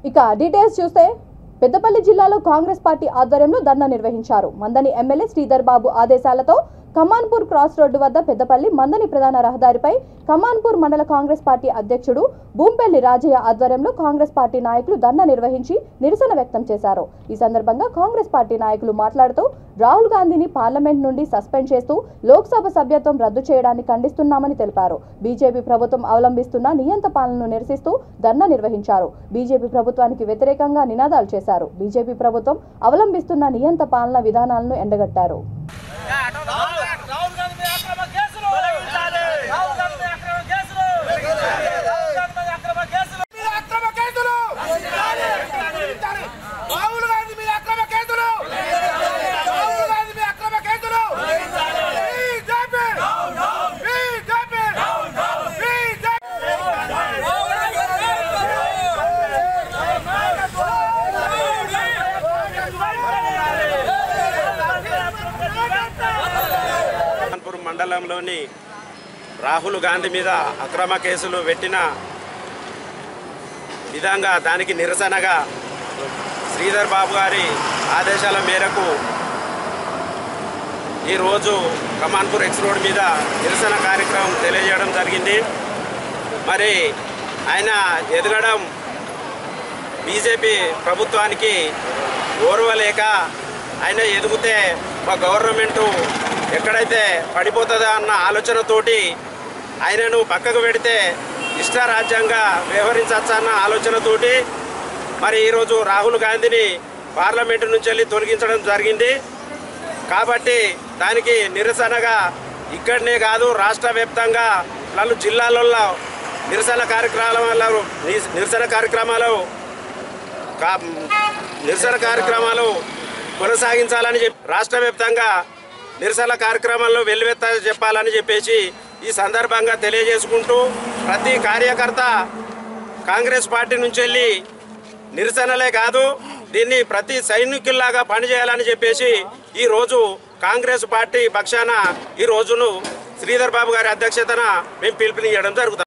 ఇక డీటెయిల్స్ చూస్తే పెద్దపల్లి జిల్లాలో కాంగ్రెస్ పార్టీ ఆధ్వర్యంలో ధర్నా నిర్వహించారు. మందని ఎమ్మెల్యే శ్రీధర్ బాబు ఆదేశాలతో కమాన్పూర్ క్రాస్ రోడ్డు వద్ద పెద్దపల్లి మందని ప్రధాన రహదారిపై కమాన్పూర్ మండల కాంగ్రెస్ పార్టీ అధ్యక్షుడు భూంపల్లి రాజయ్య ఆధ్వర్యంలో కాంగ్రెస్ పార్టీ నాయకులు ధర్నా నిర్వహించి నిరసన వ్యక్తం చేశారు. ఈ సందర్భంగా కాంగ్రెస్ పార్టీ నాయకులు మాట్లాడుతూ రాహుల్ గాంధీని పార్లమెంట్ నుండి సస్పెండ్ చేస్తూ లోక్సభ సభ్యత్వం రద్దు చేయడాన్ని ఖండిస్తున్నామని తెలిపారు. బీజేపీ ప్రభుత్వం అవలంబిస్తున్న నియంత పాలనను నిరసిస్తూ ధర్నా నిర్వహించారు. బీజేపీ ప్రభుత్వానికి వ్యతిరేకంగా నినాదాలు చేశారు. బీజేపీ ప్రభుత్వం అవలంబిస్తున్న నియంత పాలన విధానాలను ఎండగట్టారు. మండలంలోని రాహుల్ గాంధీ మీద అక్రమ కేసులు పెట్టిన విధంగా దానికి నిరసనగా శ్రీధర్ బాబు గారి ఆదేశాల మేరకు ఈరోజు కమాన్పూర్ ఎక్స్ రోడ్ మీద నిరసన కార్యక్రమం తెలియజేయడం జరిగింది. మరి ఆయన ఎదగడం బీజేపీ ప్రభుత్వానికి ఓర్వలేక ఆయన ఎదిగితే మా గవర్నమెంటు ఎక్కడైతే పడిపోతుందా అన్న ఆలోచనతోటి ఆయనను పక్కకు పెడితే ఇష్టారాజ్యంగా వ్యవహరించవచ్చు అన్న ఆలోచనతోటి మరి ఈరోజు రాహుల్ గాంధీని పార్లమెంటు నుంచి వెళ్ళి తొలగించడం జరిగింది. కాబట్టి దానికి నిరసనగా ఇక్కడనే కాదు రాష్ట్ర వ్యాప్తంగా పలు జిల్లాలలో నిరసన కార్యక్రమాలు కొనసాగించాలని చెప్పి రాష్ట్ర వ్యాప్తంగా నిరసన కార్యక్రమాల్లో వెల్లువెత్త చెప్పాలని చెప్పేసి ఈ సందర్భంగా తెలియజేసుకుంటూ ప్రతి కార్యకర్త కాంగ్రెస్ పార్టీ నుంచి వెళ్ళి నిరసనలే కాదు దీన్ని ప్రతి సైనికుల్లాగా పనిచేయాలని చెప్పేసి ఈరోజు కాంగ్రెస్ పార్టీ పక్షాన ఈ రోజును శ్రీధర్ బాబు గారి అధ్యక్షతన మేము పిలుపునియడం జరుగుతుంది.